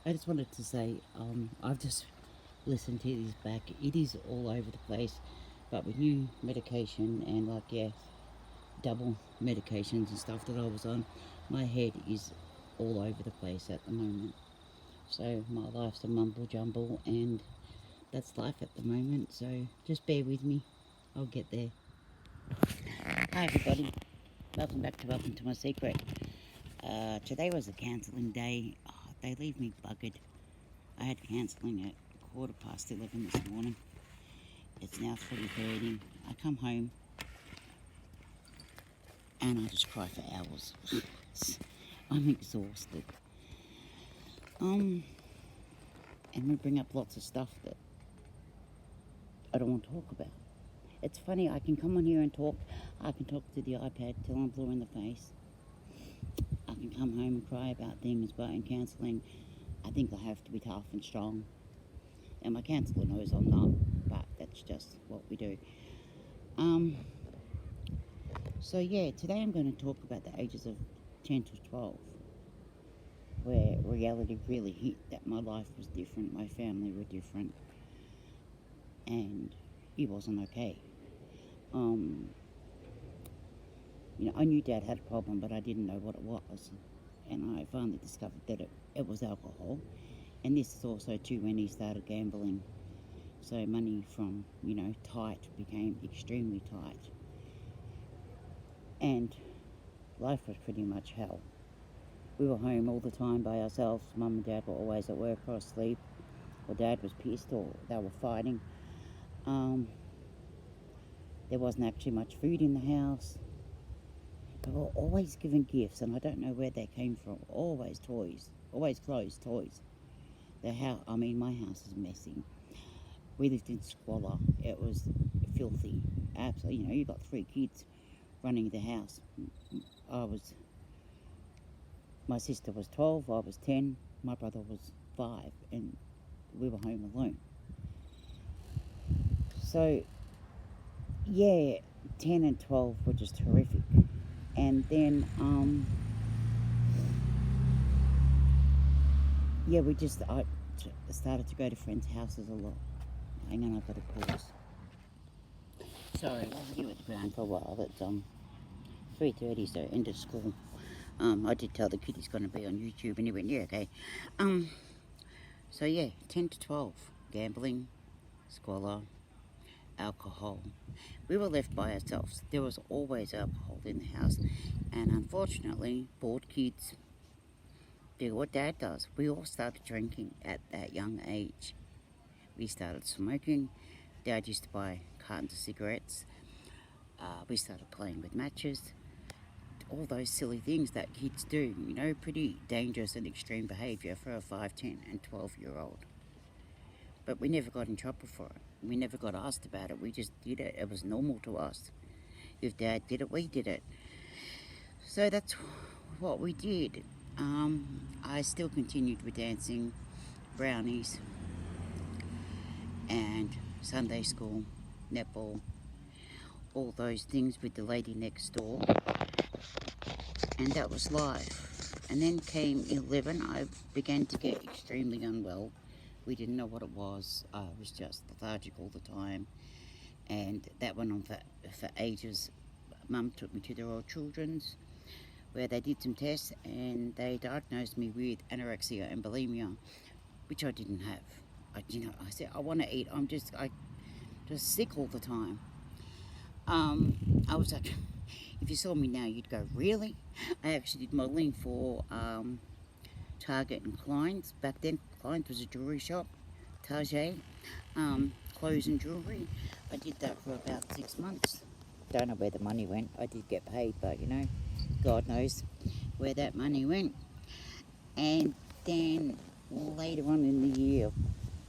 I just wanted to say, I've just listened to this back. It is all over the place, but with new medication and double medications and stuff that I was on, my head is all over the place at the moment. So my life's a mumble jumble, and that's life at the moment. So just bear with me. I'll get there. Hi everybody. Welcome to my secret. Today was a cancelling day. Oh, they leave me buggered. I had cancelling at 11:15 this morning. It's now 3:30. I come home and I just cry for hours. I'm exhausted. Um, and we bring up lots of stuff that I don't want to talk about. It's funny, I can come on here and talk. I can talk to the iPad till I'm blue in the face. I can come home and cry about things, but in cancelling, I think I have to be tough and strong. And my counsellor knows I'm not, but that's just what we do. Um, so yeah, today I'm going to talk about the ages of 10 to 12, where reality really hit that my life was different, my family were different, and it wasn't okay. Um, I knew Dad had a problem, but I didn't know what it was. And I finally discovered that it was alcohol. And this is also too when he started gambling. So money from, tight became extremely tight. And life was pretty much hell. We were home all the time by ourselves. Mum and Dad were always at work or asleep. Or Dad was pissed or they were fighting. There wasn't actually much food in the house. They were always given gifts, and I don't know where they came from. Always toys. Always clothes, toys. My house is messy. We lived in squalor. It was filthy. Absolutely. You've got 3 kids running the house. My sister was 12, I was 10, my brother was 5, and we were home alone. So, yeah, 10 and 12 were just horrific. And then, I started to go to friends' houses a lot. Hang on, I've got to pause. Sorry, I'll be with the ground for a while. It's 3:30, so end of school. I did tell the kid he's going to be on YouTube, and he went, yeah, okay. So yeah, 10 to 12, gambling, squalor, alcohol. We were left by ourselves. There was always alcohol in the house, and unfortunately, bored kids do what Dad does. We all started drinking at that young age. We started smoking. Dad used to buy cartons of cigarettes. We started playing with matches. All those silly things that kids do, pretty dangerous and extreme behaviour for a 5, 10 and 12-year-old. But we never got in trouble for it. We never got asked about it. We just did it. It was normal to us. If Dad did it, we did it. So that's what we did. I still continued with dancing, brownies, and Sunday school, netball, all those things with the lady next door. And that was life. And then came 11. I began to get extremely unwell. We didn't know what it was. I was just lethargic all the time. And that went on for ages. Mum took me to the Royal Children's, where they did some tests and they diagnosed me with anorexia and bulimia, which I didn't have. I said, I want to eat. I'm just sick all the time. I was like, if you saw me now, you'd go, really? I actually did modelling for Target and Klein's. Back then, Klein's was a jewellery shop. Target, clothes and jewellery. I did that for about 6 months. Don't know where the money went. I did get paid, but God knows where that money went. And then later on in the year,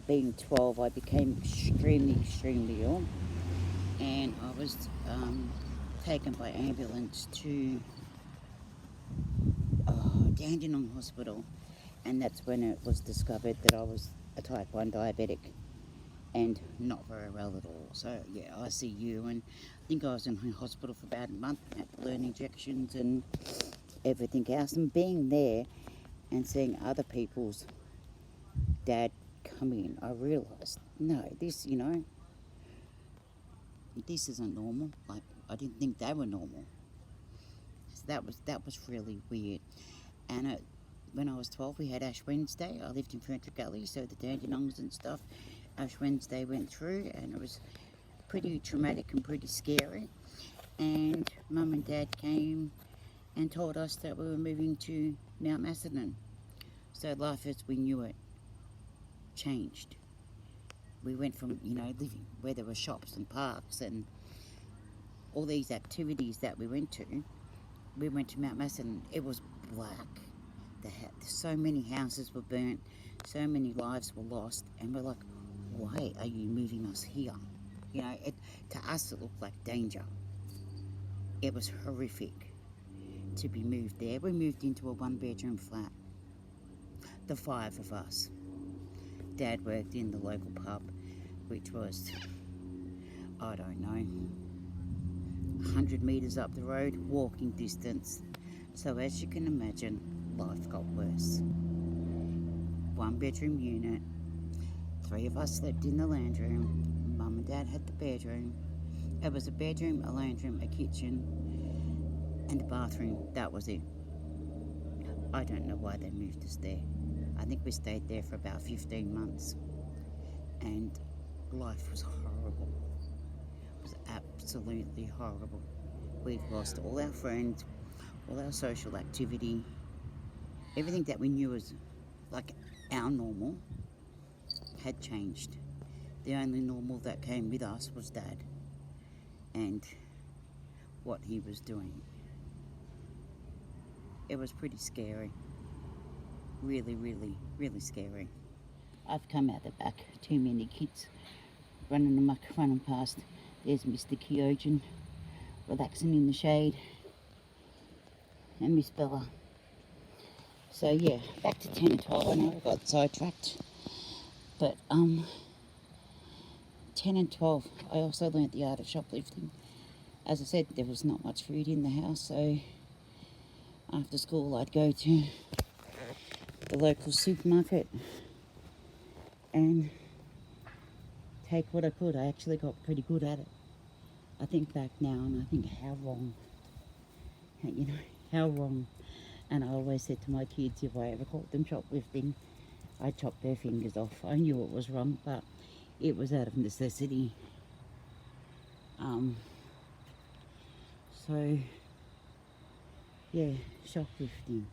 being 12, I became extremely ill. And I was taken by ambulance to Dandenong Hospital. And that's when it was discovered that I was a type 1 diabetic and not very well at all. So yeah, ICU, and I think I was in hospital for about a month, had to learn injections and everything else. And being there and seeing other people's Dad come in, I realised, no, this, this isn't normal. Like, I didn't think they were normal. So that was really weird. And when I was 12, we had Ash Wednesday. I lived in Ferntree Gully, so the Dandenongs and stuff, Ash Wednesday went through, and it was pretty traumatic and pretty scary. And Mum and Dad came and told us that we were moving to Mount Macedon. So life as we knew it changed. We went from, living where there were shops and parks and all these activities that we went to Mount Macedon. It was black. So many houses were burnt, so many lives were lost, and we're like, why are you moving us here? To us it looked like danger. It was horrific to be moved there. We moved into a 1-bedroom flat, the 5 of us. Dad worked in the local pub, which was, I don't know, 100 metres up the road, walking distance. So as you can imagine, life got worse. 1-bedroom unit, 3 of us slept in the lounge room. Mum and Dad had the bedroom. It was a bedroom, a lounge room, a kitchen, and a bathroom. That was it. I don't know why they moved us there. I think we stayed there for about 15 months. And life was horrible. It was absolutely horrible. We'd lost all our friends, all our social activity. Everything that we knew as like our normal had changed. The only normal that came with us was Dad and what he was doing. It was pretty scary. Really, really, really scary. I've come out the back. Too many kids running amok, running past. There's Mr. Kyogen relaxing in the shade, and Miss Bella. So yeah, back to 10 and 12. I know I got sidetracked, but 10 and 12, I also learnt the art of shoplifting. As I said, there was not much food in the house, so after school I'd go to the local supermarket and take what I could. I actually got pretty good at it. I think back now and I think how wrong, how wrong. And I always said to my kids, if I ever caught them shoplifting, I'd chop their fingers off. I knew it was wrong, but it was out of necessity. So, yeah, shoplifting.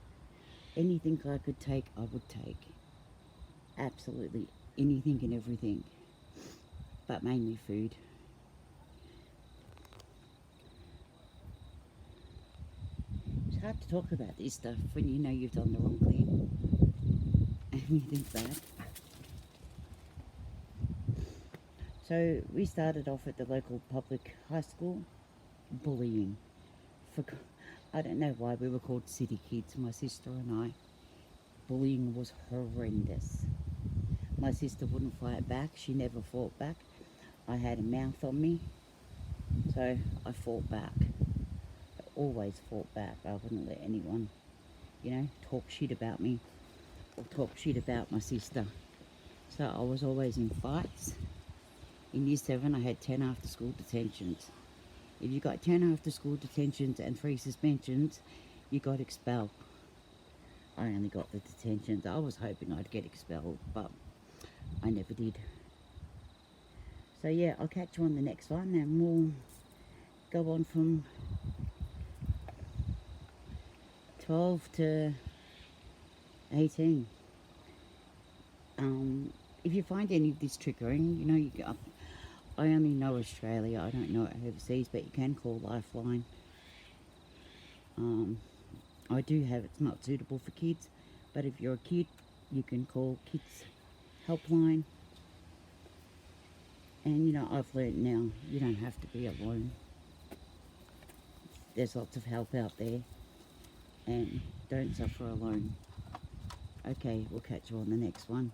Anything I could take, I would take. Absolutely anything and everything, but mainly food. It's hard to talk about this stuff when you know you've done the wrong thing and you think back. So we started off at the local public high school, bullying. I don't know why we were called city kids, my sister and I. Bullying was horrendous. My sister wouldn't fight back. She never fought back. I had a mouth on me, so I fought back. I always fought back. I wouldn't let anyone, talk shit about me or talk shit about my sister. So I was always in fights. In Year 7, I had 10 after-school detentions. If you got 10 after-school detentions and 3 suspensions, you got expelled. I only got the detentions. I was hoping I'd get expelled, but I never did. So yeah, I'll catch you on the next one and we'll go on from 12 to 18. If you find any of this triggering, I only know Australia, I don't know it overseas, but you can call Lifeline. I do have, it's not suitable for kids, but if you're a kid, you can call Kids Helpline. And I've learnt now, you don't have to be alone. There's lots of help out there, and don't suffer alone. Okay, we'll catch you on the next one.